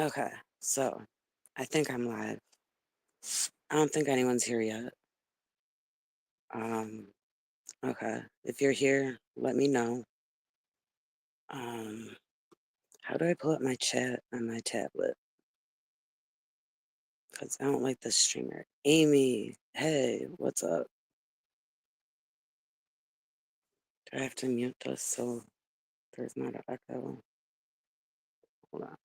Okay, so I think I'm live. I don't think anyone's here yet. Um, okay. If you're here, let me know. Um, how do I pull up my chat on my tablet? Because I don't like this streamer. Amy, hey, what's up? Do I have to mute this so there's not an echo? Hold on.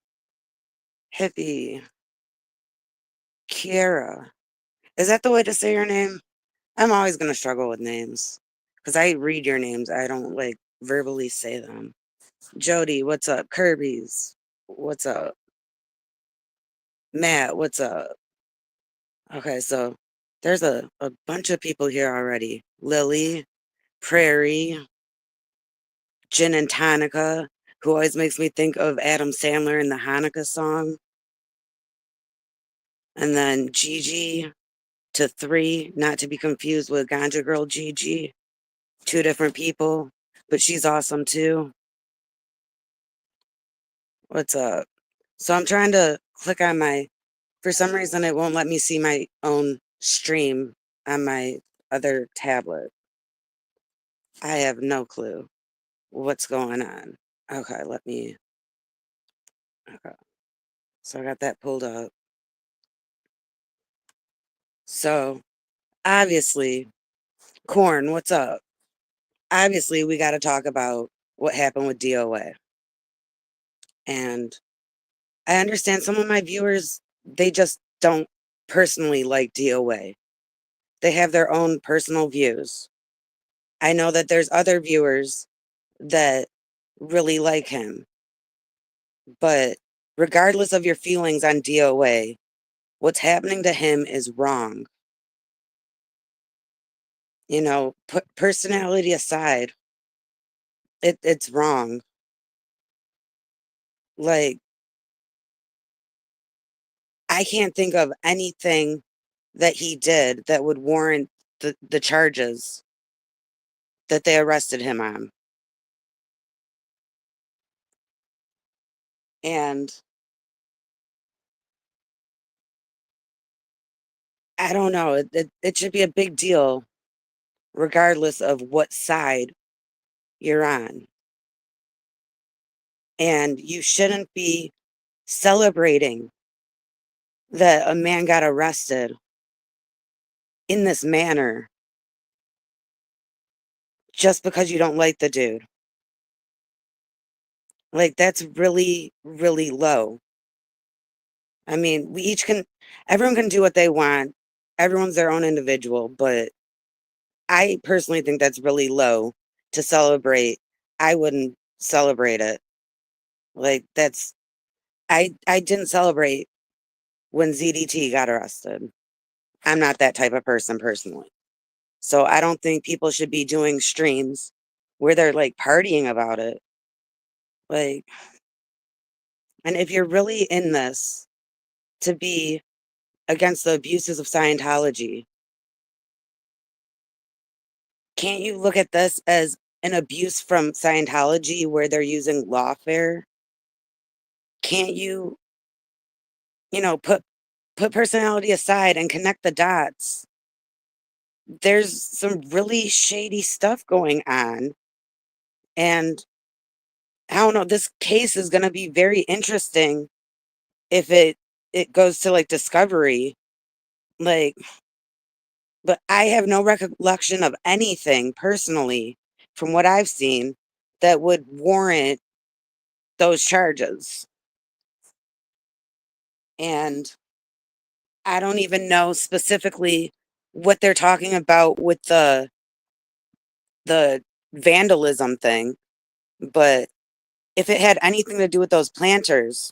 Hippie, Kiera. Is that the way to say your name? I'm always going to struggle with names because I read your names. I don't like verbally say them. Jody, what's up? Kirby's, what's up? Matt, what's up? Okay, so there's a bunch of people here already. Lily, Prairie, Gin and Tonica, who always makes me think of Adam Sandler in the Hanukkah song. And then Gigi to three, not to be confused with Ganja Girl Gigi. Two different people, but she's awesome too. What's up? So I'm trying to click on my, for some reason, it won't let me see my own stream on my other tablet. I have no clue what's going on. Okay, let me, okay. So I got that pulled up. So obviously, Corn, what's up? Obviously, we got to talk about what happened with DOA. And I understand some of my viewers, they just don't personally like DOA. They have their own personal views. I know that there's other viewers that really like him. But regardless of your feelings on DOA, what's happening to him is wrong. You know, put personality aside, it's wrong. Like, I can't think of anything that he did that would warrant the charges that they arrested him on. And I don't know, it should be a big deal regardless of what side you're on. And you shouldn't be celebrating that a man got arrested in this manner just because you don't like the dude. Like, that's really, really low. I mean, everyone can do what they want. Everyone's their own individual, but I personally think that's really low to celebrate. I wouldn't celebrate it. Like, I didn't celebrate when ZDT got arrested. I'm not that type of person personally. So I don't think people should be doing streams where they're like partying about it. Like, and if you're really in this to be against the abuses of Scientology, can't you look at this as an abuse from Scientology where they're using lawfare? Can't you, put personality aside and connect the dots? There's some really shady stuff going on, and I don't know, this case is going to be very interesting if it goes to like discovery. Like, but I have no recollection of anything personally from what I've seen that would warrant those charges. And I don't even know specifically what they're talking about with the vandalism thing, but if it had anything to do with those planters,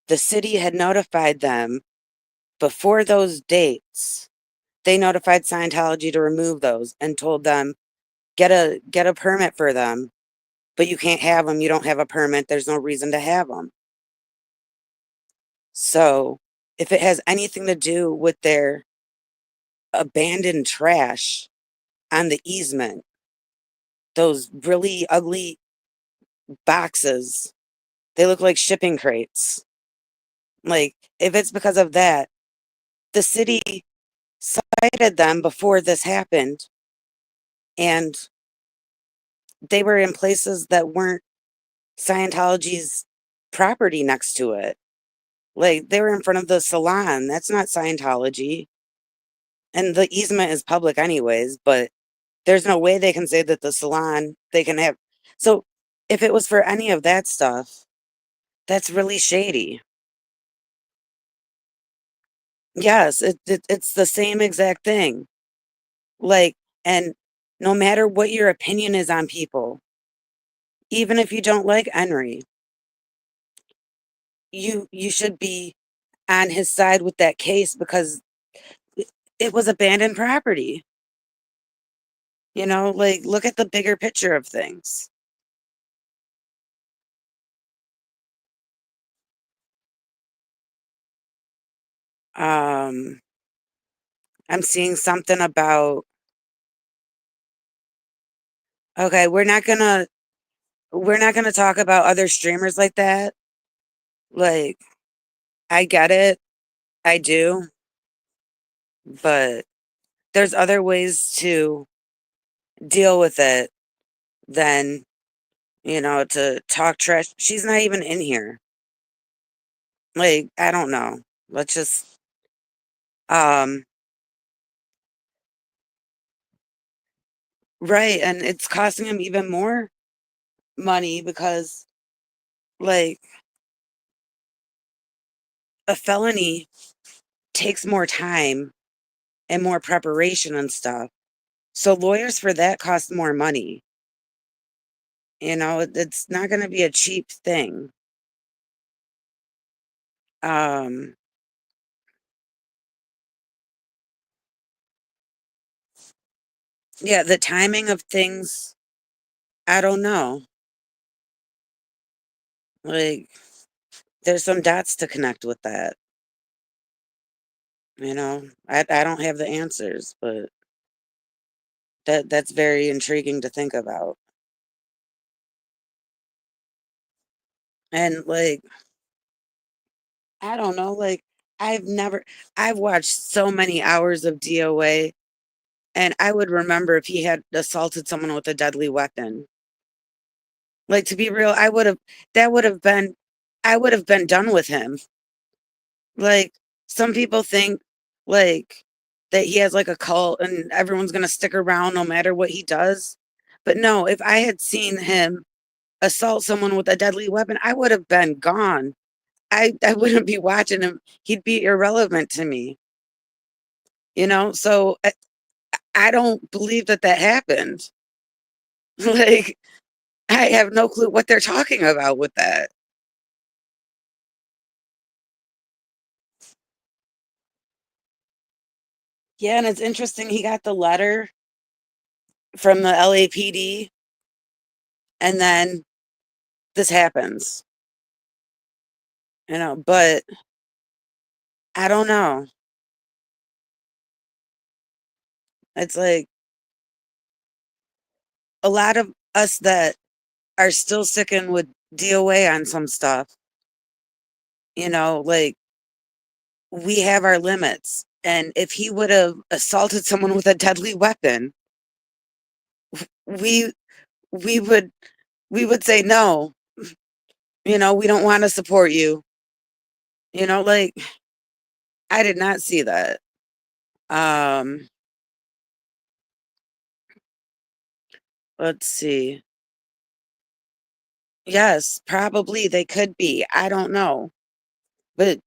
the city had notified them before those dates. They notified Scientology to remove those and told them get a permit for them, but you can't have them. You don't have a permit. There's no reason to have them. So if it has anything to do with their abandoned trash on the easement, those really ugly boxes They look like shipping crates. Like, if it's because of that, the city cited them before this happened, and they were in places that weren't Scientology's property next to it. Like, they were in front of the salon. That's not Scientology. And the easement is public anyways, but there's no way they can say that the salon they can have. So if it was for any of that stuff, that's really shady. Yes, it's the same exact thing. Like, and no matter what your opinion is on people, even if you don't like Henry, you should be on his side with that case because it was abandoned property. Like, look at the bigger picture of things. Um, I'm seeing something about, okay, we're not gonna talk about other streamers like that. Like, I get it, I do, but there's other ways to deal with it than, to talk trash. She's not even in here. Like, I don't know. Let's just, um, right, and it's costing him even more money because, like, a felony takes more time and more preparation and stuff. So lawyers for that cost more money. It's not gonna be a cheap thing. Um, yeah, the timing of things, I don't know. Like, there's some dots to connect with that. I don't have the answers, but that's very intriguing to think about. And, like, I don't know, like, I've watched so many hours of DOA, and I would remember if he had assaulted someone with a deadly weapon. Like, to be real, that would have been, I would have been done with him. Like, some people think, like, that he has, like, a cult and everyone's gonna stick around no matter what he does. But no, if I had seen him assault someone with a deadly weapon, I would have been gone. I wouldn't be watching him. He'd be irrelevant to me, So I don't believe that that happened. Like, I have no clue what they're talking about with that. Yeah, and it's interesting he got the letter from the LAPD, and then this happens, but I don't know. It's like a lot of us that are still sticking with DOA on some stuff, like, we have our limits. And if he would have assaulted someone with a deadly weapon, we we would we would say no. We don't want to support you. Like, I did not see that. Um, let's see. Yes, probably they could be. I don't know. But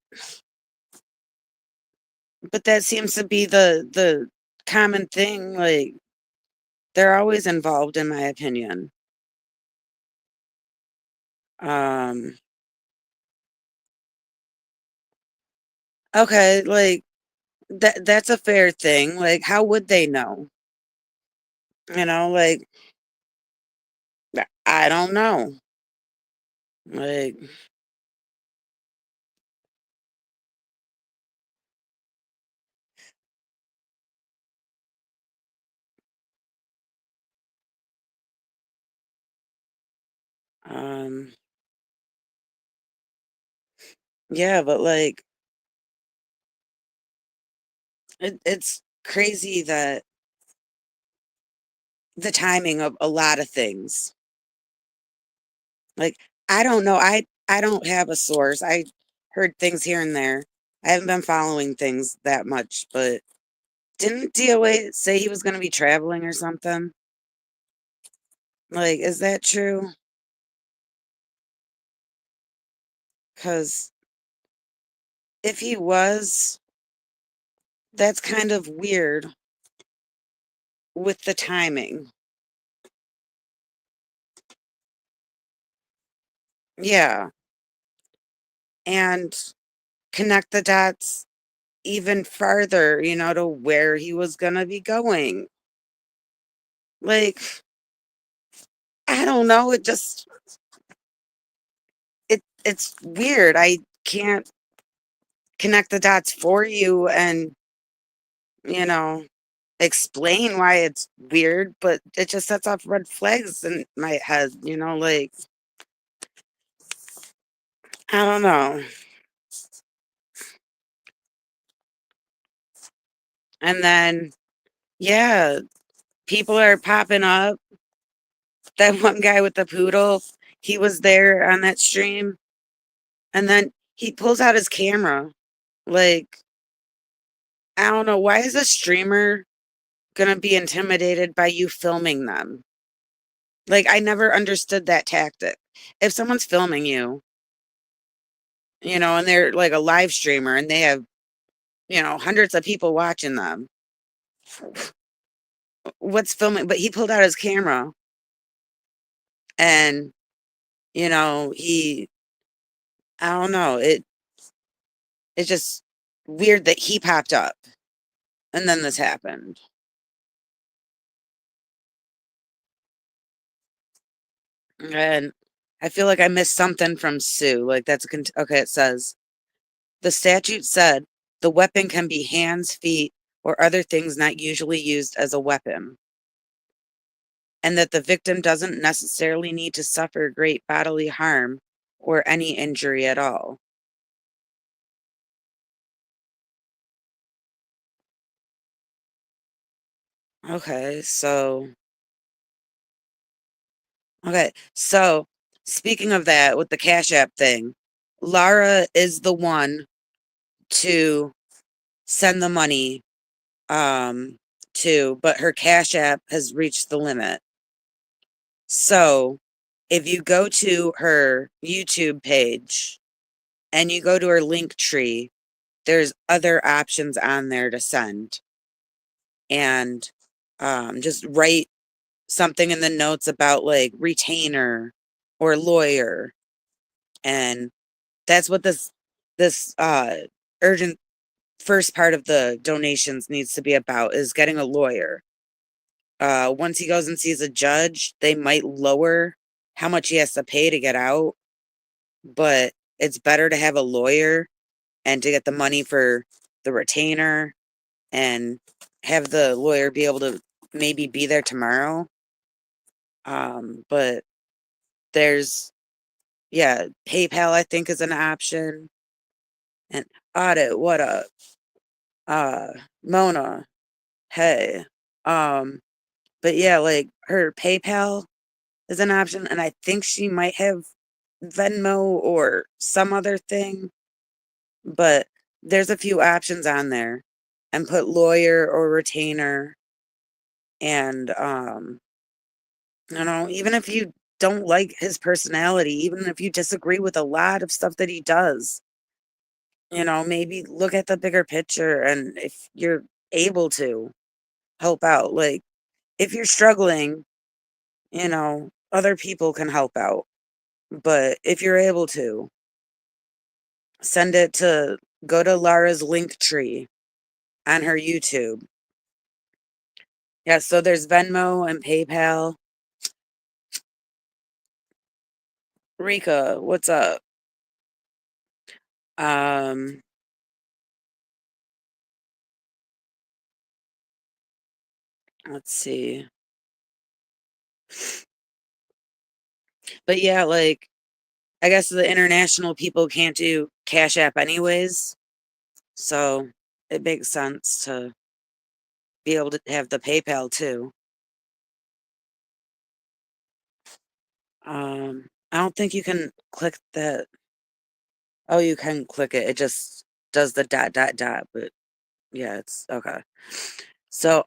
that seems to be the common thing. Like, they're always involved, in my opinion. Um, okay, like, that's a fair thing. Like, how would they know? Like, I don't know. Like, um, Yeah, but like it's crazy that the timing of a lot of things. Like I don't know. I don't have a source. I heard things here and there. I haven't been following things that much, but didn't DOA say he was going to be traveling or something? Like, is that true? Because if he was, that's kind of weird with the timing. Yeah. And connect the dots even farther, to where he was going to be going. Like, I don't know. It's weird. I can't connect the dots for you and, you know, explain why it's weird, but it just sets off red flags in my head, like I don't know. And then yeah, people are popping up. That one guy with the poodle, he was there on that stream, and then he pulls out his camera. Like, I don't know, why is a streamer gonna be intimidated by you filming them? Like, I never understood that tactic. If someone's filming you, and they're like a live streamer and they have, hundreds of people watching them, what's filming? But he pulled out his camera and, he, I don't know, it's just weird that he popped up and then this happened. And I feel like I missed something from Sue. Like, that's okay. It says the statute said the weapon can be hands, feet, or other things not usually used as a weapon, and that the victim doesn't necessarily need to suffer great bodily harm or any injury at all. Okay, so speaking of that with the Cash App thing, Lara is the one to send the money to, but her Cash App has reached the limit. So if you go to her YouTube page and you go to her link tree, there's other options on there to send. And just write something in the notes about like retainer or lawyer. And that's what this urgent first part of the donations needs to be about, is getting a lawyer. Once he goes and sees a judge, they might lower how much he has to pay to get out, but it's better to have a lawyer and to get the money for the retainer and have the lawyer be able to maybe be there tomorrow. But there's, yeah, PayPal, I think, is an option. And audit, what up? Mona, hey. Um, but yeah, like her PayPal is an option, and I think she might have Venmo or some other thing, but there's a few options on there. And put lawyer or retainer. And even if you don't like his personality, even if you disagree with a lot of stuff that he does, maybe look at the bigger picture, and if you're able to help out, like if you're struggling, other people can help out. But if you're able to, send it to go to Lara's link tree on her YouTube. Yeah, so there's Venmo and PayPal. Rika, what's up? Um, let's see. But yeah, like I guess the international people Cash App anyways, so it makes sense to be able to have the PayPal too. I don't think you can click that. Oh, you can click it. It just does the dot dot dot, but yeah, it's okay. So,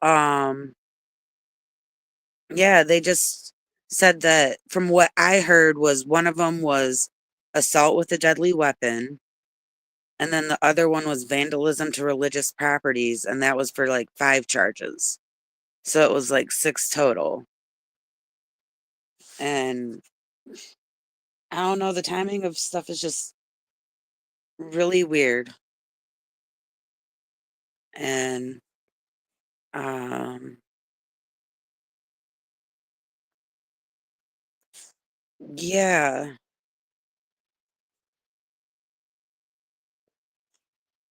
yeah, they just said that from what I heard was one of them was assault with a deadly weapon, and then the other one was vandalism to religious properties, and that was for like 5 charges. So it was like 6 total. And I don't know, the timing of stuff is just really weird. And um yeah,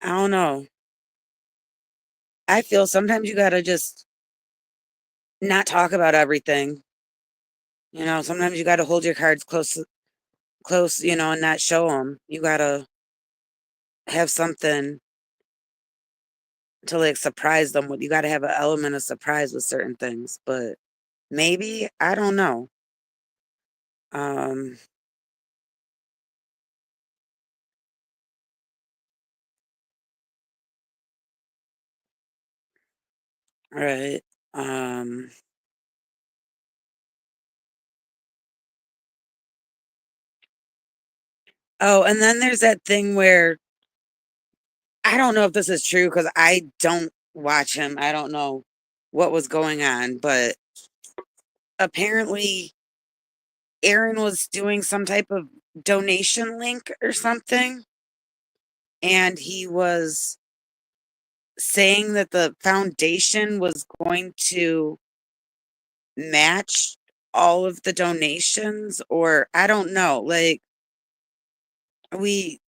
I don't know. I feel sometimes you gotta just not talk about everything. You know, sometimes you gotta hold your cards close, and not show them. You gotta have something to like surprise them with. You gotta have an element of surprise with certain things. But maybe, I don't know. Um, right. Um, oh, and then there's that thing where I don't know if this is true because I don't watch him. I don't know what was going on, but apparently Aaron was doing some type of donation link or something, and he was saying that the foundation was going to match all of the donations, or I don't know. Like, we,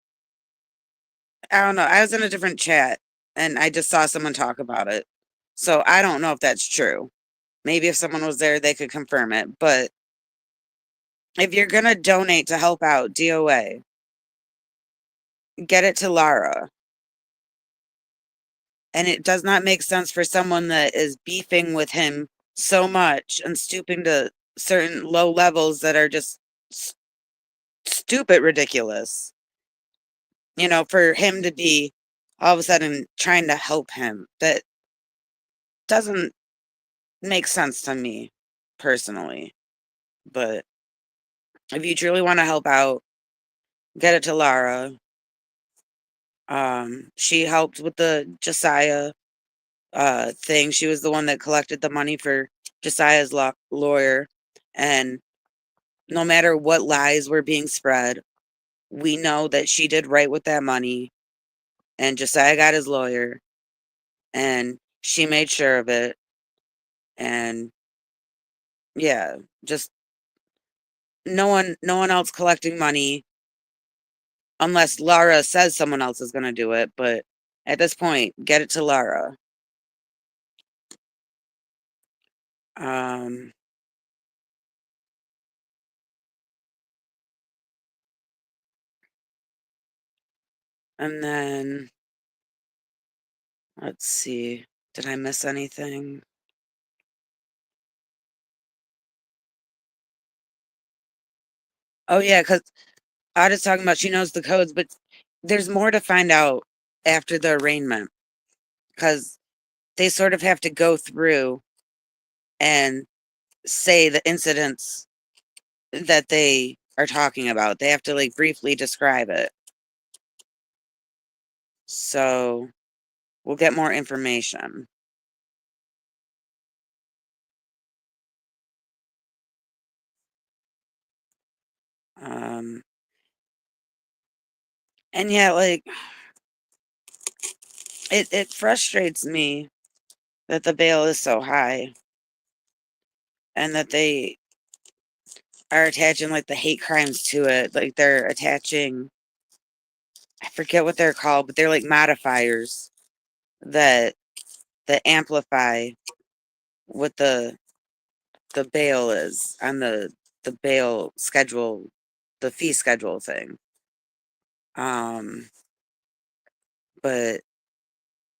I don't know. I was in a different chat and I just saw someone talk about it. So I don't know if that's true. Maybe if someone was there, they could confirm it. But if you're going to donate to help out DOA, get it to Lara. And it does not make sense for someone that is beefing with him so much and stooping to certain low levels that are just stupid ridiculous. For him to be all of a sudden trying to help him. That doesn't make sense to me personally. But if you truly want to help out, get it to Lara. She helped with the Josiah thing. She was the one that collected the money for Josiah's lawyer. And no matter what lies were being spread, we know that she did right with that money. And Josiah got his lawyer. And she made sure of it. And yeah, just no one else collecting money unless Lara says someone else is going to do it. But at this point, get it to Lara. Um, and then let's see. Did I miss anything? Oh yeah, because Ada's talking about she knows the codes, but there's more to find out after the arraignment because they sort of have to go through and say the incidents that they are talking about. They have to like briefly describe it. So we'll get more information. Um, and yeah, like it frustrates me that the bail is so high and that they are attaching like the hate crimes to it. Like they're attaching, I forget what they're called, but they're like modifiers that amplify what the bail is on the bail schedule, the fee schedule thing. Um, but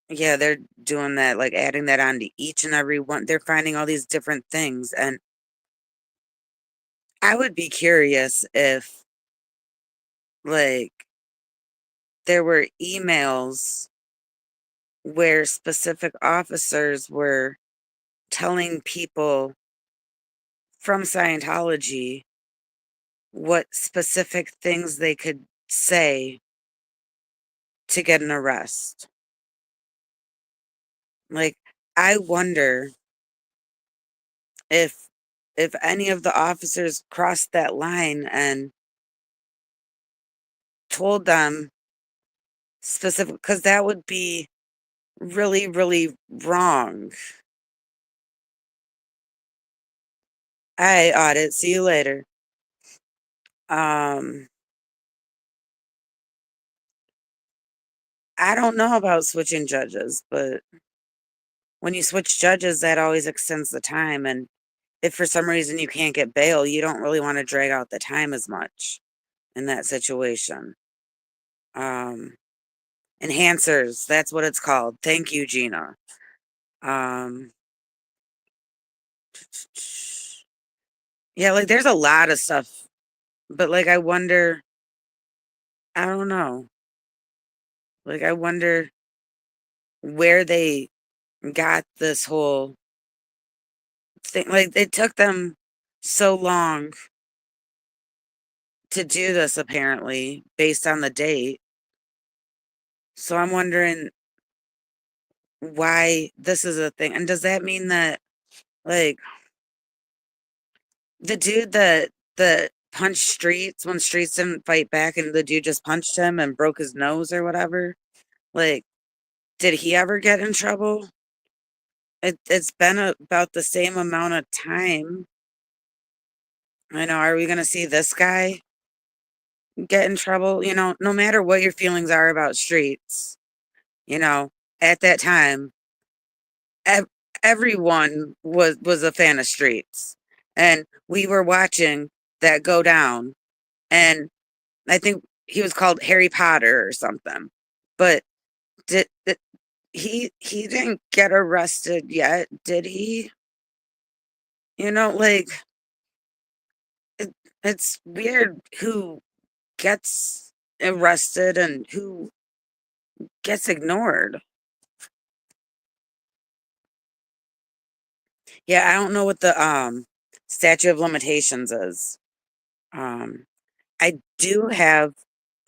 yeah, they're doing that, like adding that on to each and every one. They're finding all these different things. And I would be curious if, like, there were emails where specific officers were telling people from Scientology what specific things they could say to get an arrest. Like, I wonder if any of the officers crossed that line and told them specific, because that would be really, really wrong. I audit. See you later. Um, I don't know about switching judges, but when you switch judges, that always extends the time. And if for some reason you can't get bail, you don't really want to drag out the time as much in that situation. Um, Enhancers, that's what it's called. Thank you, Gina. Um, yeah, like there's a lot of stuff, but like I wonder, I don't know. Like I wonder where they got this whole thing. Like it took them so long to do this apparently based on the date. So I'm wondering why this is a thing. And does that mean that like the dude that punched Streets when Streets didn't fight back and the dude just punched him and broke his nose or whatever? Like, did he ever get in trouble? It's been about the same amount of time. I know. Are we going to see this guy get in trouble? No matter what your feelings are about Streets, you know, at that time, ev- everyone was a fan of Streets, and we were watching that go down. And I think he was called Harry Potter or something. But did he didn't get arrested yet, did he? Like it, it's weird who gets arrested and who gets ignored. Yeah, I don't know what the statute of limitations is. Um I do have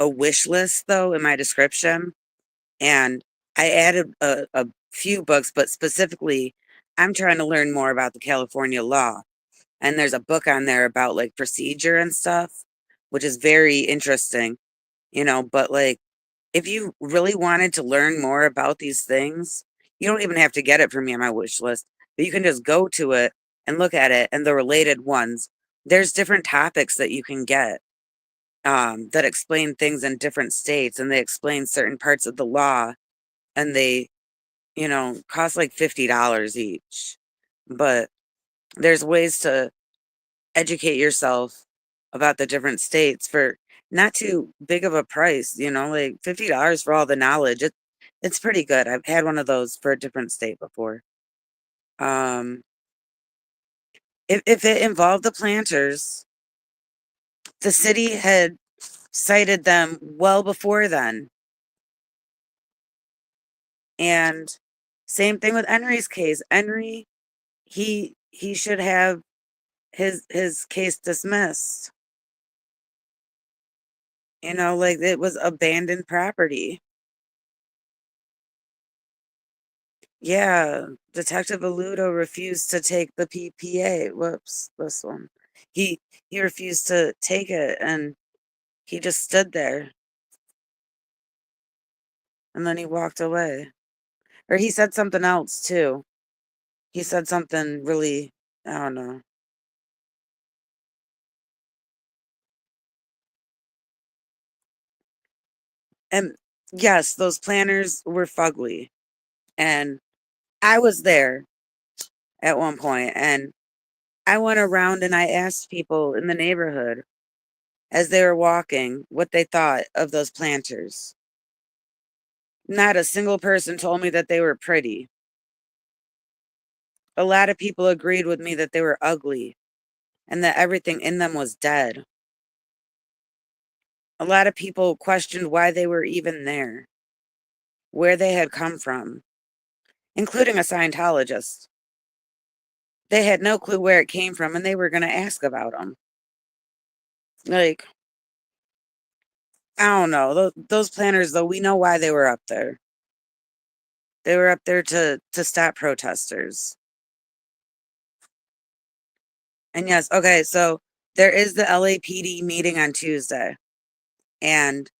a wish list though in my description, and I added a few books, but specifically I'm trying to learn more about the California law. And there's a book on there about like procedure and stuff, which is very interesting, but like if you really wanted to learn more about these things, you don't even have to get it from me on my wish list, but you can just go to it and look at it and the related ones. There's different topics that you can get that explain things in different states, and they explain certain parts of the law, and they, cost like $50 each. But there's ways to educate yourself about the different states for not too big of a price, like $50 for all the knowledge. It's pretty good. I've had one of those for a different state before. Um, if it involved the planters, the city had cited them well before then. And same thing with Henry's case. Henry, he should have his case dismissed. Like it was abandoned property. Yeah, Detective Aludo refused to take the PPA. Whoops, this one. He he refused to take it, and he just stood there, and then he walked away. Or he said something else too. He said something really, I don't know. And yes, those planners were fugly. And I was there at one point, and I went around and I asked people in the neighborhood, as they were walking what they thought of those planters. Not a single person told me that they were pretty. A lot of people agreed with me that they were ugly and that everything in them was dead. A lot of people questioned why they were even there, where they had come from, including a Scientologist. They had no clue where it came from and they were going to ask about them. Like, I don't know. Those planners, though, we know why they were up there. They were up there to stop protesters. And yes, okay, so there is the LAPD meeting on Tuesday. And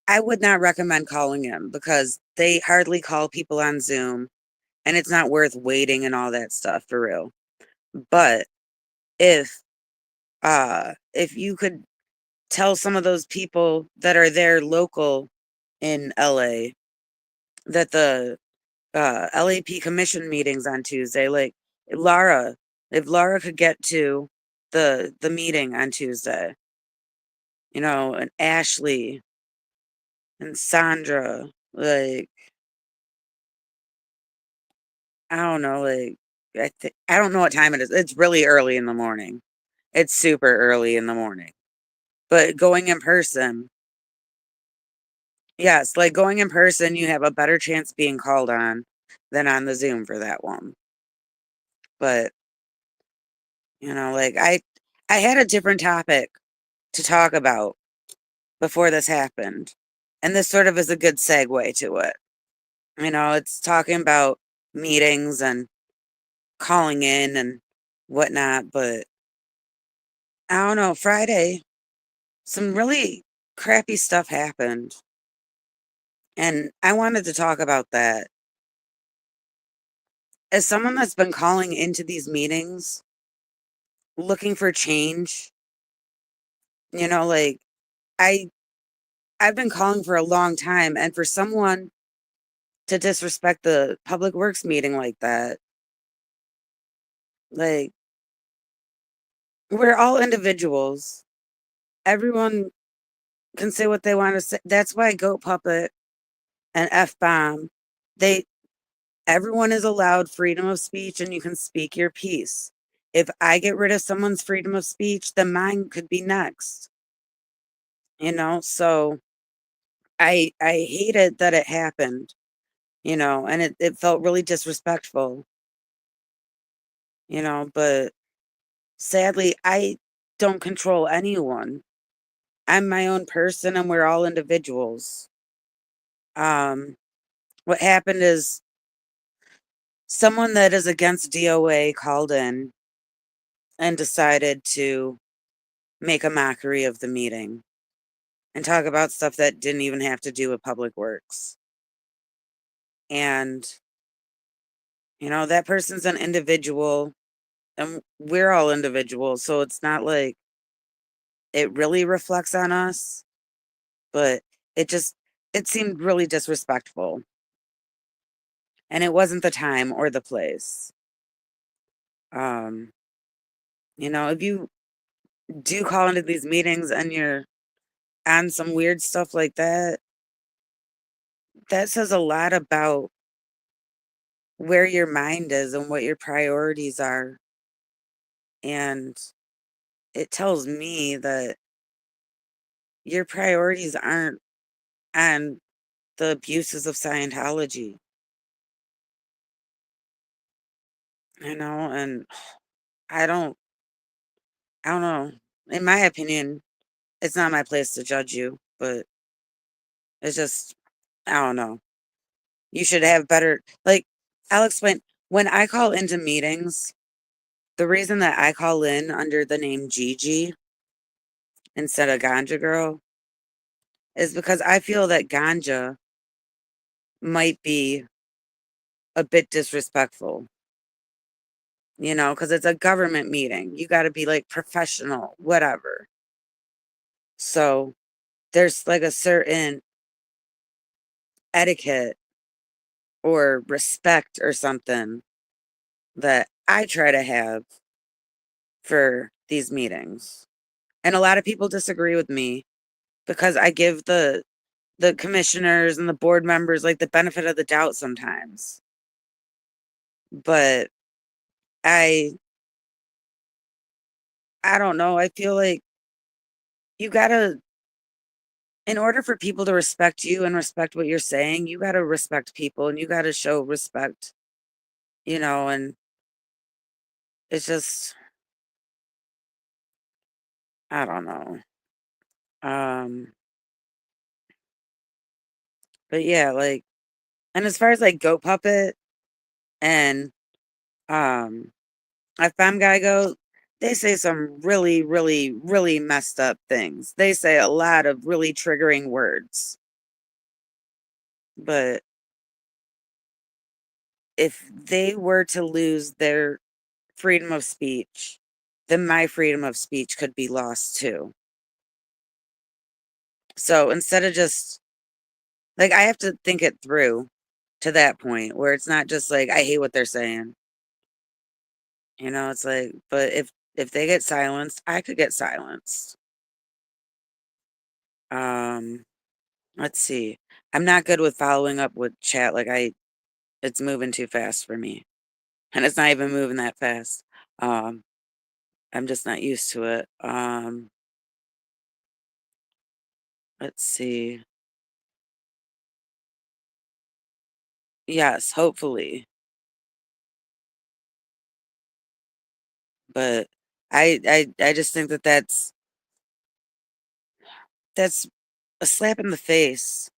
I would not recommend calling him because they hardly call people on Zoom and it's not worth waiting and all that stuff for real. But if you could tell some of those people that are there local in LA that the LAP commission meetings on Tuesday, like Laura, if Laura could get to the meeting on Tuesday, and Ashley and Sandra, like I don't know, like I don't know what time it is. It's really early in the morning. It's super early in the morning. But going in person, yes, like going in person, you have a better chance being called on than on the Zoom for that one. But, like I had a different topic to talk about before this happened. And this sort of is a good segue to it. It's talking about meetings and calling in and whatnot, but I don't know, Friday, some really crappy stuff happened. And I wanted to talk about that. As someone that's been calling into these meetings looking for change, like I I've been calling for a long time and for someone to disrespect the public works meeting like that, like we're all individuals. Everyone can say what they want to say. That's why Goat Puppet and F Bomb, they everyone is allowed freedom of speech and you can speak your piece. If I get rid of someone's freedom of speech, then mine could be next. So I hated that it happened, and it felt really disrespectful, but sadly I don't control anyone. I'm my own person and we're all individuals. Um what happened is someone that is against DOA called in and decided to make a mockery of the meeting and talk about stuff that didn't even have to do with public works. And, that person's an individual and we're all individuals. So it's not like it really reflects on us, but it just, it seemed really disrespectful. And it wasn't the time or the place. Um, if you do call into these meetings and you're on some weird stuff like that, that says a lot about where your mind is and what your priorities are. And it tells me that your priorities aren't on the abuses of Scientology, and I don't, I don't know. In my opinion, it's not my place to judge you, but it's just, I don't know. You should have better, like, I'll explain. When I call into meetings, the reason that I call in under the name Gigi instead of Ganja Girl is because I feel that Ganja might be a bit disrespectful, because it's a government meeting. You got to be like professional, whatever. So there's like a certain etiquette or respect or something that I try to have for these meetings. And a lot of people disagree with me because I give the commissioners and the board members like the benefit of the doubt sometimes. But I I don't know. I feel like you gotta, in order for people to respect you and respect what you're saying, you gotta respect people and you gotta show respect, and it's just, I don't know. Um, but yeah, like, and as far as like Goat Puppet and um a femme guy go, they say some really, really, really messed up things. They say a lot of really triggering words. But if they were to lose their freedom of speech, then my freedom of speech could be lost too. So instead of just like, I have to think it through to that point where it's not just like I hate what they're saying. It's like, but if they get silenced, I could get silenced. Um, let's see. I'm not good with following up with chat. Like, it's moving too fast for me, and it's not even moving that fast. Um, I'm just not used to it. Let's see. Yes, hopefully. But I just think that that's a slap in the face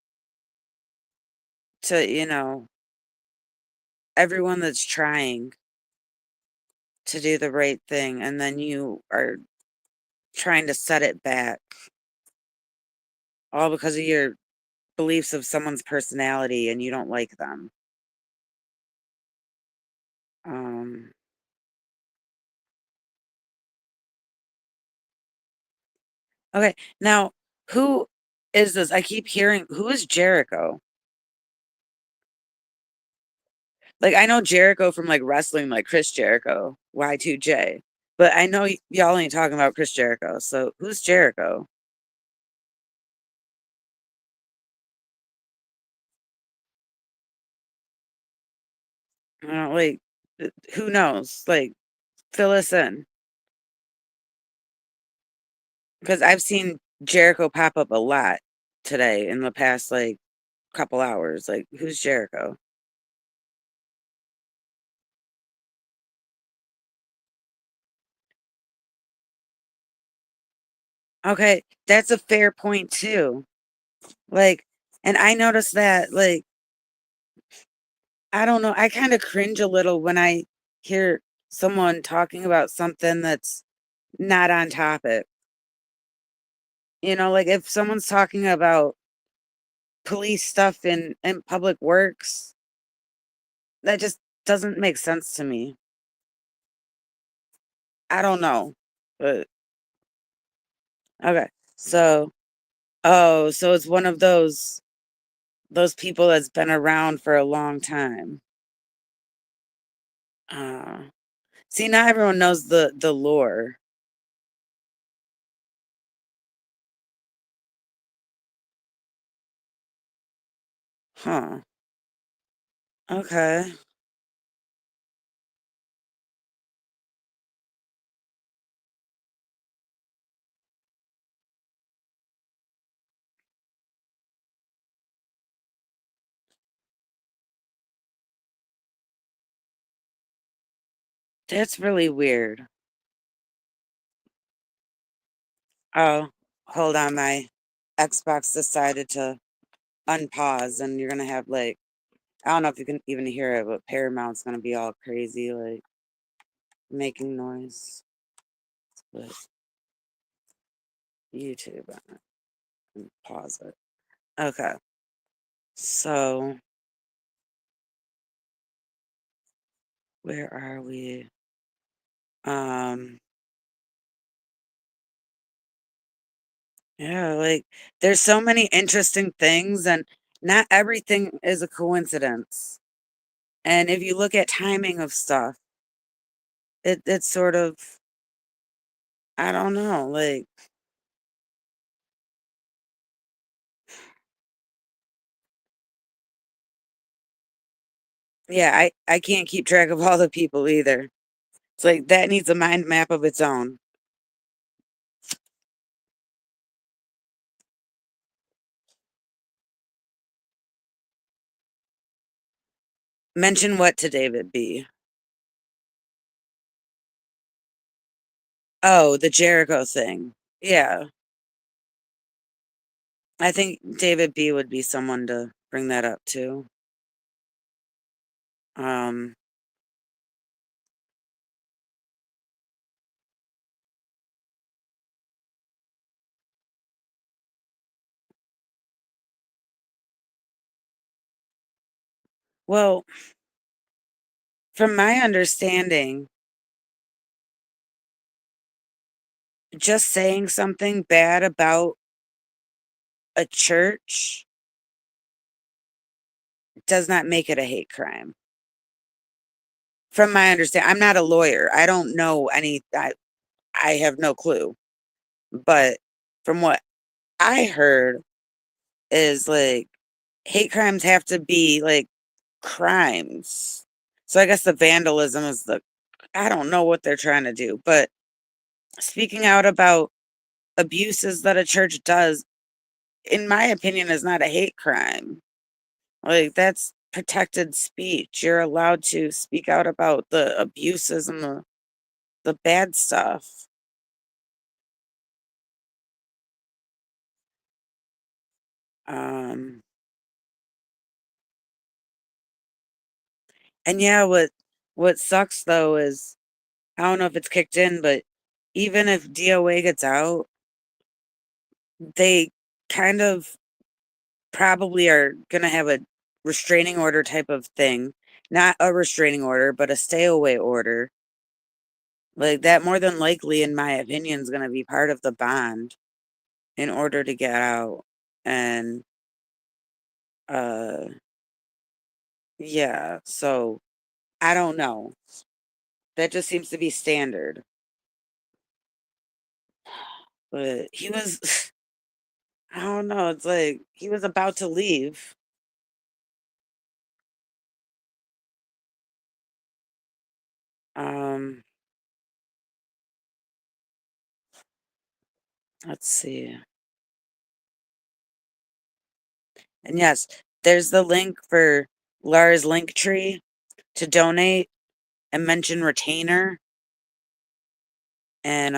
to, everyone that's trying to do the right thing, and then you are trying to set it back all because of your beliefs of someone's personality and you don't like them. Um, okay, now who is this? I keep hearing, who is Jericho? Like, I know Jericho from like wrestling, like Chris Jericho, Y2J, but I know y'all ain't talking about Chris Jericho. So who's Jericho? Like, who knows? Like, fill us in because I've seen Jericho pop up a lot today in the past like couple hours. Like, who's Jericho? Okay, that's a fair point too. Like, and I noticed that, like, I don't know, I kind of cringe a little when I hear someone talking about something that's not on topic. Like if someone's talking about police stuff in public works, that just doesn't make sense to me. I don't know. But okay. So, oh, so it's one of those people that's been around for a long time. Uh, see, not everyone knows the lore. Huh. Okay. That's really weird. Oh, hold on. My Xbox decided to unpause, and you're gonna have like, I don't know if you can even hear it, but Paramount's gonna be all crazy, like making noise. But YouTube, pause it. Okay. So where are we? Um, yeah, like there's so many interesting things, and not everything is a coincidence. And if you look at timing of stuff, it's sort of I don't know, like, yeah, I can't keep track of all the people either. It's like that needs a mind map of its own. Mention what to David B? Oh, the Jericho thing. Yeah. I think David B would be someone to bring that up to. Um, well, from my understanding, just saying something bad about a church does not make it a hate crime. From my understanding, I'm not a lawyer. I don't know I have no clue. But from what I heard is like hate crimes have to be like crimes. So I guess the vandalism is the I don't know what they're trying to do, but speaking out about abuses that a church does, in my opinion, is not a hate crime. Like that's protected speech. You're allowed to speak out about the abuses and the bad stuff. Um and yeah, what sucks though is I don't know if it's kicked in, but even if DOA gets out, they kind of probably are gonna have a restraining order type of thing. Not a restraining order, but a stay away order. Like that more than likely, in my opinion, is gonna be part of the bond in order to get out. And uh yeah, so I don't know. That just seems to be standard. But he was I don't know, it's like he was about to leave. Um, let's see. And yes, there's the link for Lara's link tree to donate and mention retainer. And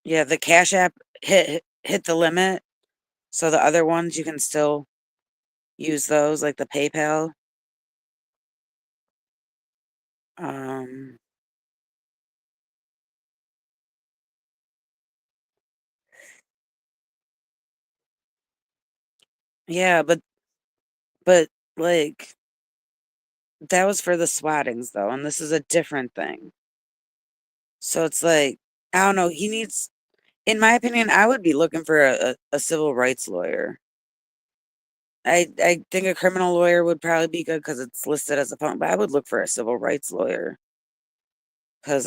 yeah, the Cash App hit the limit. So the other ones you can still use those, like the PayPal. Um, yeah, but like that was for the swattings though, and this is a different thing. So it's like I don't know. He needs, in my opinion, I would be looking for a civil rights lawyer. I think a criminal lawyer would probably be good because it's listed as a phone, but I would look for a civil rights lawyer because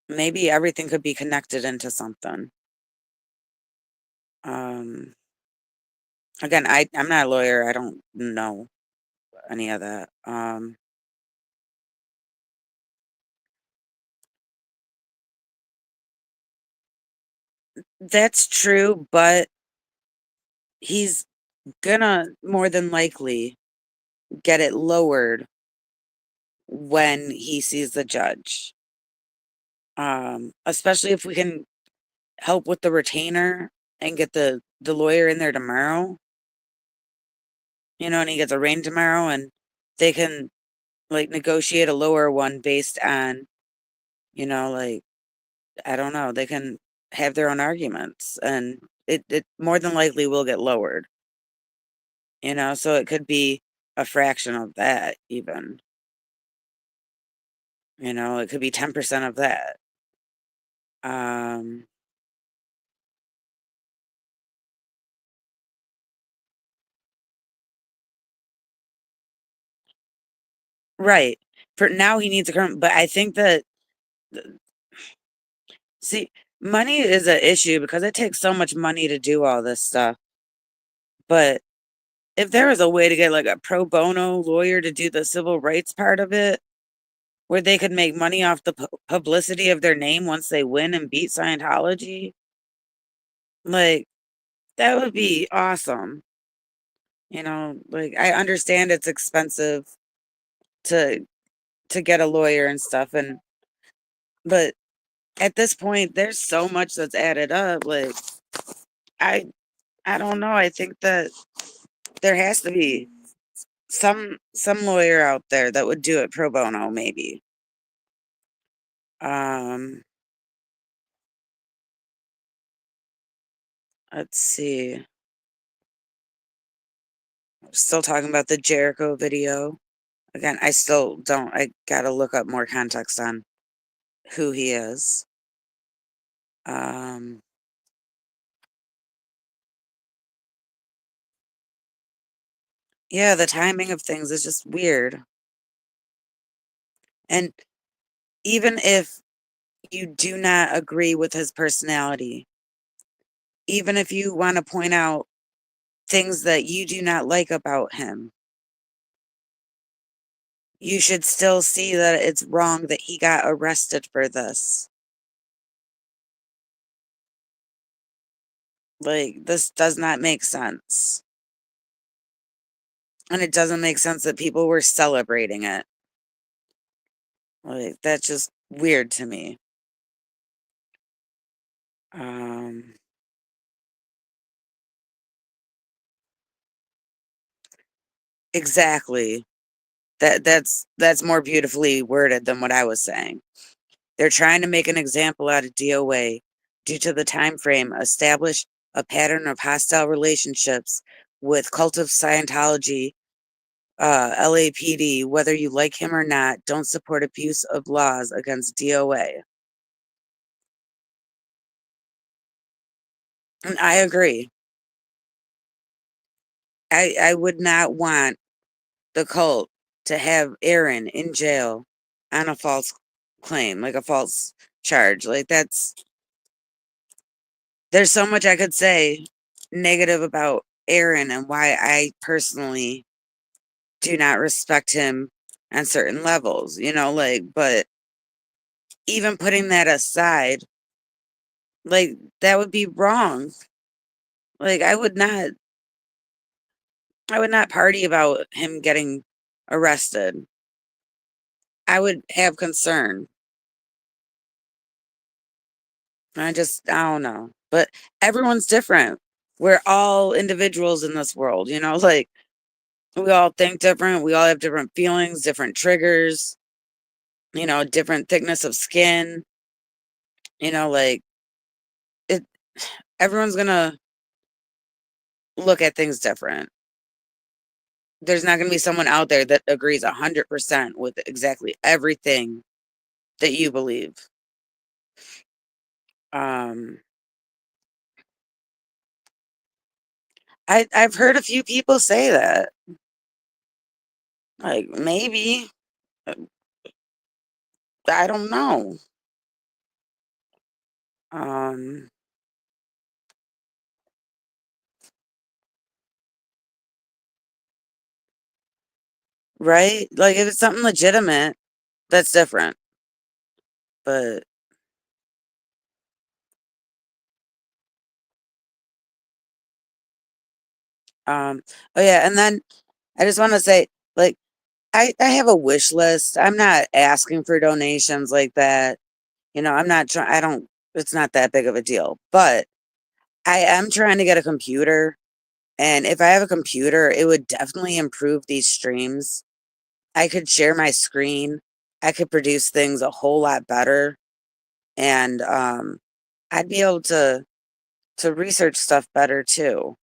maybe everything could be connected into something. Um, again, I'm not a lawyer. I don't know any of that. That's true, but he's gonna more than likely get it lowered when he sees the judge. Especially if we can help with the retainer and get the lawyer in there tomorrow, and he gets arraigned tomorrow and they can like negotiate a lower one based on, like I don't know, they can have their own arguments and it more than likely will get lowered, so it could be a fraction of that even, it could be 10% of that. Um, right. For now, he needs a current, but I think that see, money is an issue because it takes so much money to do all this stuff. But if there was a way to get like a pro bono lawyer to do the civil rights part of it, where they could make money off the publicity of their name once they win and beat Scientology, like that would be awesome. Like I understand it's expensive to get a lawyer and stuff, and but at this point, there's so much that's added up. Like I I don't know. I think that there has to be some lawyer out there that would do it pro bono, maybe. Um, let's see. Still talking about the Jericho video. Again, I still don't. I gotta look up more context on who he is. Um, yeah, the timing of things is just weird. And even if you do not agree with his personality, even if you want to point out things that you do not like about him, you should still see that it's wrong that he got arrested for this. Like, this does not make sense. And it doesn't make sense that people were celebrating it. Like, that's just weird to me. Um, exactly. That's more beautifully worded than what I was saying. They're trying to make an example out of DOA due to the time frame, establish a pattern of hostile relationships with cult of Scientology, LAPD, whether you like him or not, don't support abuse of laws against DOA. And I agree. I would not want the cult to have Aaron in jail on a false claim, like a false charge. Like there's so much I could say negative about Aaron and why I personally do not respect him on certain levels, but even putting that aside, like that would be wrong. Like I would not party about him getting arrested. I would have concern. I don't know. But everyone's different. We're all individuals in this world, like we all think different. We all have different feelings, different triggers, different thickness of skin, like it, everyone's gonna look at things different. There's not gonna be someone out there that agrees 100% with exactly everything that you believe. Um, I've heard a few people say that. Like maybe, uh, I don't know. Um, right? Like if it's something legitimate, that's different. But um, oh yeah, and then I just want to say, like, I have a wish list. I'm not asking for donations like that. I'm not trying. I don't. It's not that big of a deal. But I am trying to get a computer, and if I have a computer, it would definitely improve these streams. I could share my screen. I could produce things a whole lot better, and I'd be able to research stuff better too.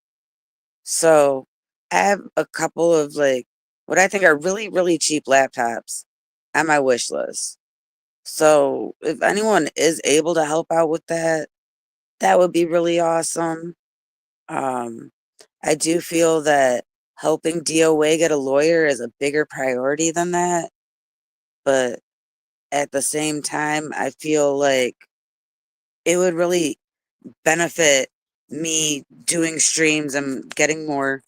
So I have a couple of like what I think are really, really cheap laptops on my wish list. So if anyone is able to help out with that, that would be really awesome. Um, I do feel that helping DOA get a lawyer is a bigger priority than that. but at the same time, I feel like it would really benefit me doing streams and getting more,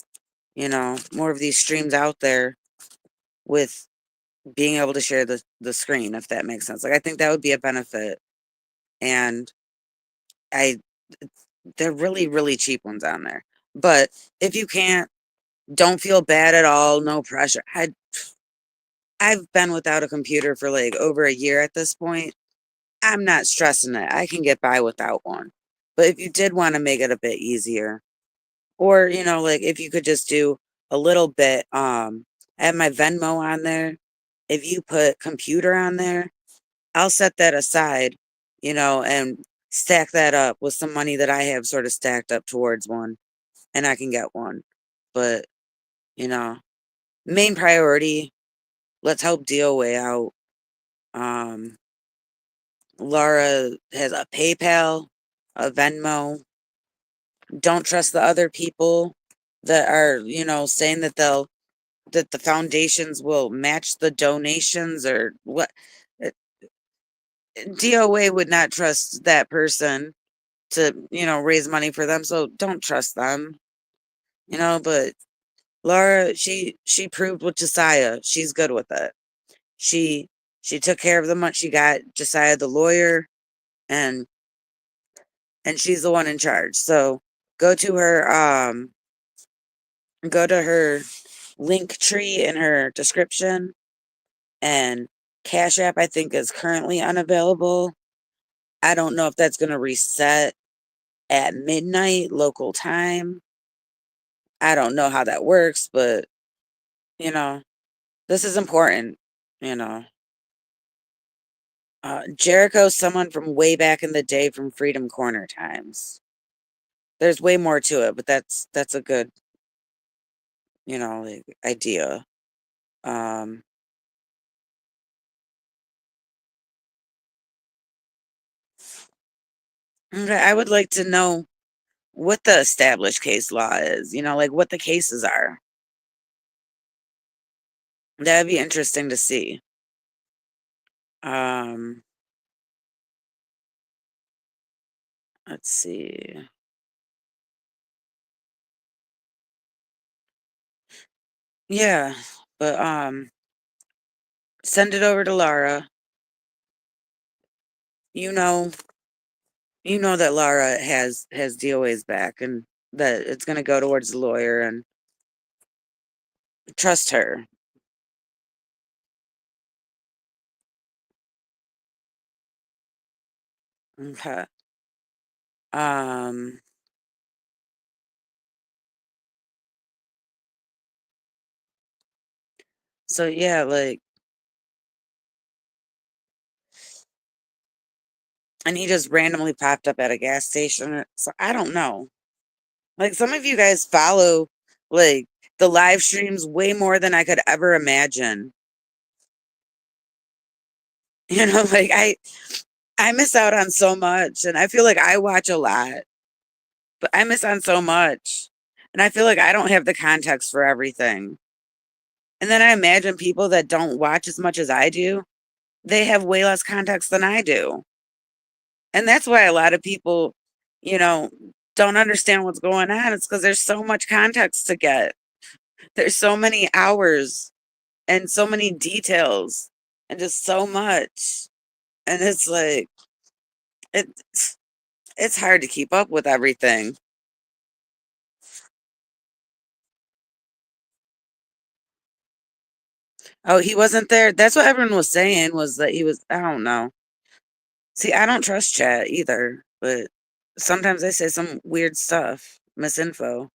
more of these streams out there with being able to share the screen, if that makes sense. Like I think that would be a benefit. And I they're really, really cheap ones on there. But if you can't, don't feel bad at all, no pressure. I've been without a computer for like over a year at this point. I'm not stressing it. I can get by without one. But if you did want to make it a bit easier, or like if you could just do a little bit, I have my Venmo on there. If you put computer on there, I'll set that aside, and stack that up with some money that I have sort of stacked up towards one, and I can get one. But, you know, main priority, let's help DOA out. Um, Laura has a PayPal, a Venmo. Don't trust the other people that are, saying that the foundations will match the donations or what. uh, DOA would not trust that person to, raise money for them, so don't trust them, but Laura, she proved with Josiah, she's good with it. She she took care of the money. She got Josiah the lawyer, and she's the one in charge. So go to her go to her link tree in her description, and Cash App I think is currently unavailable. I don't know if that's going to reset at midnight local time. I don't know how that works, but you know, this is important, you know. Jericho's someone from way back in the day from Freedom Corner times. There's way more to it, but that's a good, like, idea. Um, okay, I would like to know what the established case law is, like what the cases are. That'd be interesting to see. Um, let's see. Yeah, but send it over to Lara. You know, you know that Lara has DOA's back, and that it's going to go towards the lawyer, and trust her. Okay. Um, so yeah, like, and he just randomly popped up at a gas station. So I don't know. Like some of you guys follow like the live streams way more than I could ever imagine. Like I miss out on so much, and I feel like I watch a lot, but I miss on so much. And I feel like I don't have the context for everything. And then I imagine people that don't watch as much as I do, they have way less context than I do. And that's why a lot of people, you know, don't understand what's going on. It's because there's so much context to get. There's so many hours and so many details and just so much. And it's like it's it's hard to keep up with everything. Oh, he wasn't there. That's what everyone was saying, was that he was, I don't know. See, I don't trust chat either, but sometimes they say some weird stuff, misinfo.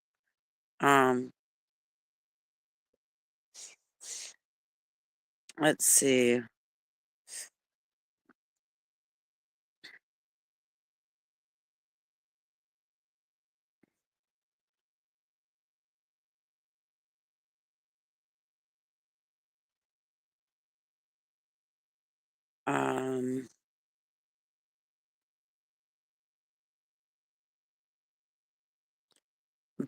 Um, let's see. Um,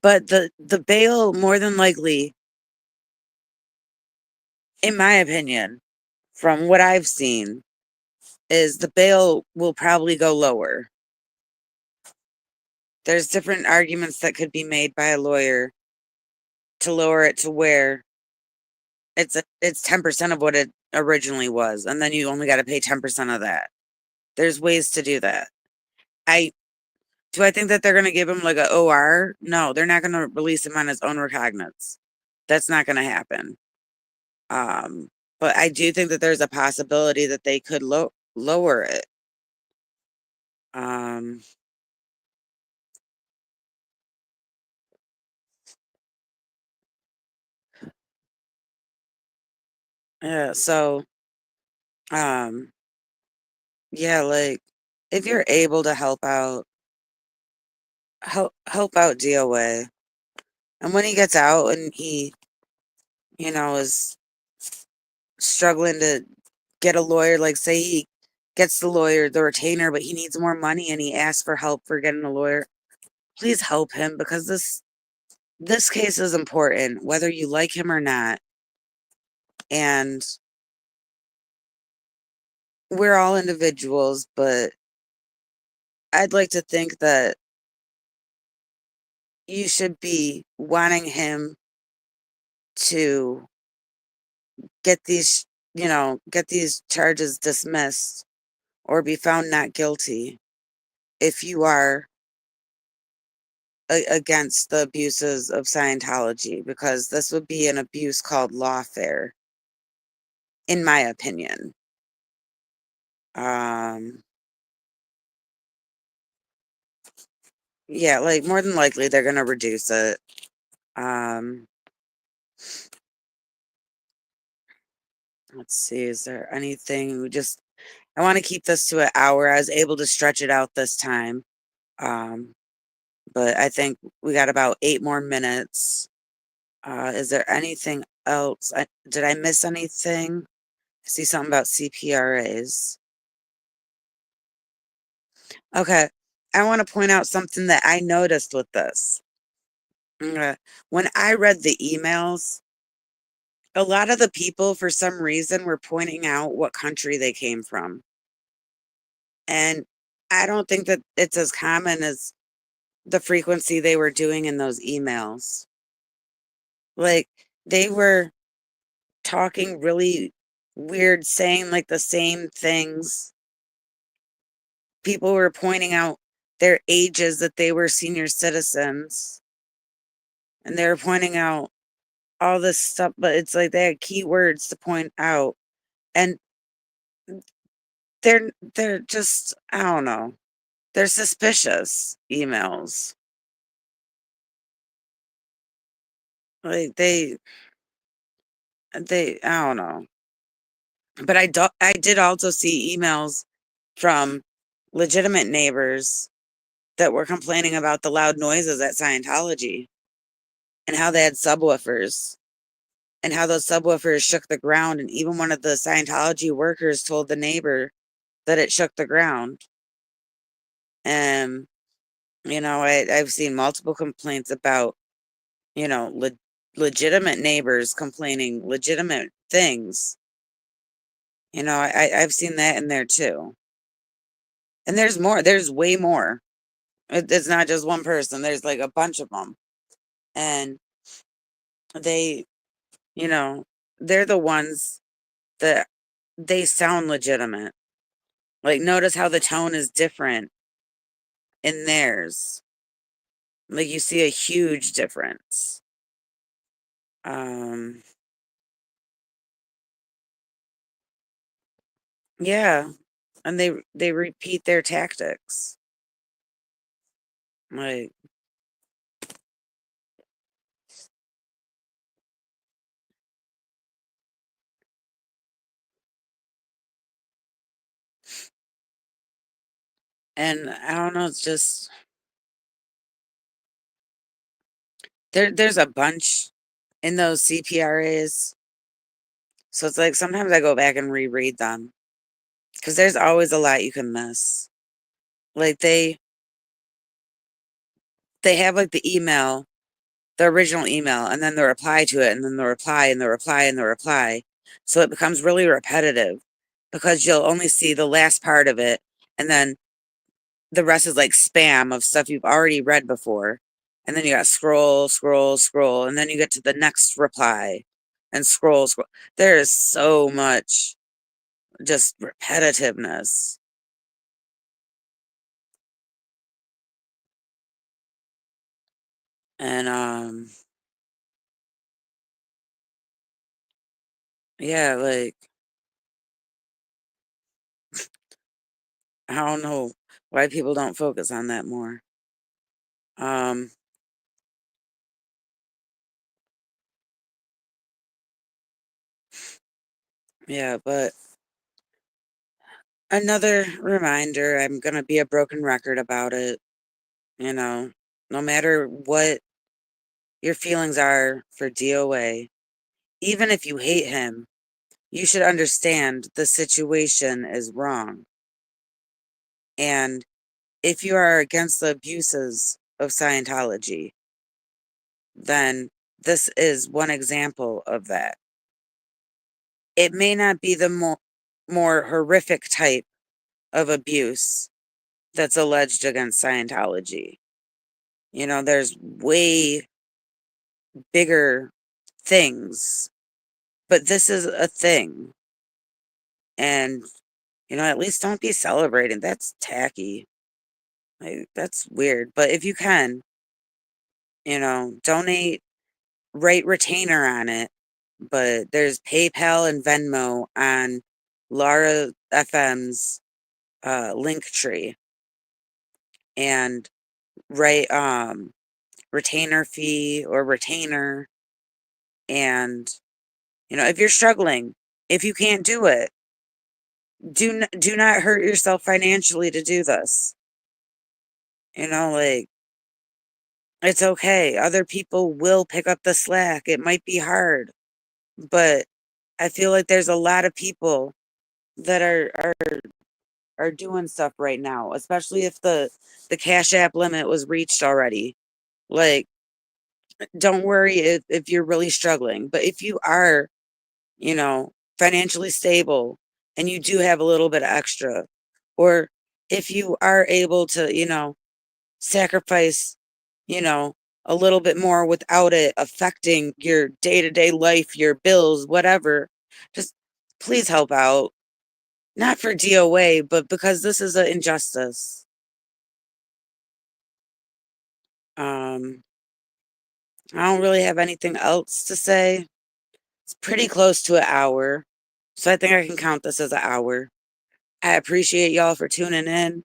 but the bail more than likely, in my opinion, from what I've seen, is the bail will probably go lower. There's different arguments that could be made by a lawyer to lower it to where it's 10% of what it originally was, and then you only got to pay 10% of that. There's ways to do that. I do I think that they're gonna give him like a OR? No, they're not gonna release him on his own recognizance. That's not gonna happen. Um, but I do think that there's a possibility that they could lower it. Um, yeah, so um, yeah, like if you're able to help out DOA. And when he gets out and he, is struggling to get a lawyer, like say he gets the lawyer, the retainer, but he needs more money and he asks for help for getting a lawyer, please help him because this case is important, whether you like him or not. And we're all individuals, but I'd like to think that you should be wanting him to get these charges dismissed or be found not guilty if you are against the abuses of Scientology, because this would be an abuse called lawfare, in my opinion. Um, yeah, like more than likely they're gonna reduce it. Um, let's see, is there anything I want to keep this to an hour. I was able to stretch it out this time. Um, but I think we got about 8 more minutes. Is there anything else? Did I miss anything? I see something about CPRAs. Okay. I want to point out something that I noticed with this. When I read the emails, a lot of the people, for some reason, were pointing out what country they came from. And I don't think that it's as common as the frequency they were doing in those emails. Like, they were talking really weird, saying like the same things. People were pointing out their ages, that they were senior citizens, and they were pointing out all this stuff, but it's like they had keywords to point out, and they're just, I don't know. They're suspicious emails. Like they I don't know. But I did also see emails from legitimate neighbors that were complaining about the loud noises at Scientology and how they had subwoofers and how those subwoofers shook the ground, and even one of the Scientology workers told the neighbor that it shook the ground. And I've seen multiple complaints about, you know, le- legitimate neighbors complaining legitimate things. I've seen that in there too. And there's more. There's way more. It's not just one person. There's like a bunch of them. And they, you know, they're the ones that they sound legitimate. Like, notice how the tone is different in theirs. Like, you see a huge difference. Um, yeah. And they repeat their tactics. Like, and I don't know, it's just there's a bunch in those CPRAs. So it's like sometimes I go back and reread them because there's always a lot you can miss. Like they have like the email, the original email, and then the reply to it, and then the reply and the reply and the reply. So it becomes really repetitive because you'll only see the last part of it, and then the rest is like spam of stuff you've already read before. And then you got scroll, scroll, scroll, and then you get to the next reply and scroll, scroll. There is so much just repetitiveness. And yeah, like I don't know why people don't focus on that more. Um yeah, but another reminder, I'm gonna be a broken record about it, you know, no matter what your feelings are for DOA, even if you hate him, you should understand the situation is wrong. And if you are against the abuses of Scientology, then this is one example of that. It may not be the more horrific type of abuse that's alleged against Scientology. You know, there's way bigger things, but this is a thing. And, you know, at least don't be celebrating. That's tacky. Like, that's weird. But if you can, you know, donate, write retainer on it. But there's PayPal and Venmo on Laura FM's link tree, and write retainer fee or retainer. And you know, if you're struggling, if you can't do it, do not hurt yourself financially to do this. You know, like it's okay. Other people will pick up the slack. It might be hard, but I feel like there's a lot of people that are doing stuff right now, especially if the Cash App limit was reached already. Like, don't worry if you're really struggling, but if you are, you know, financially stable and you do have a little bit of extra, or if you are able to, you know, sacrifice, you know, a little bit more without it affecting your day-to-day life, your bills, whatever, just please help out. Not for DOA, but because this is an injustice. Um, I don't really have anything else to say. It's pretty close to an hour, so I think I can count this as an hour. I appreciate y'all for tuning in.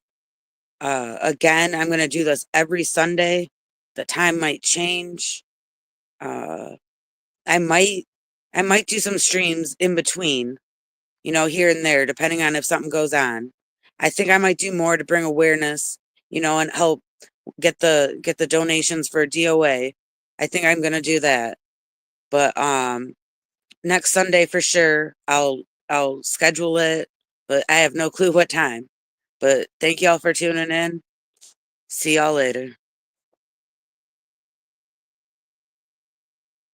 Again, I'm gonna do this every Sunday. The time might change. Uh, I might I might do some streams in between, you know, here and there, depending on if something goes on. I think I might do more to bring awareness, you know, and help get the donations for DOA. I think I'm gonna do that. But next Sunday for sure, I'll schedule it, but I have no clue what time. But thank y'all for tuning in. See y'all later.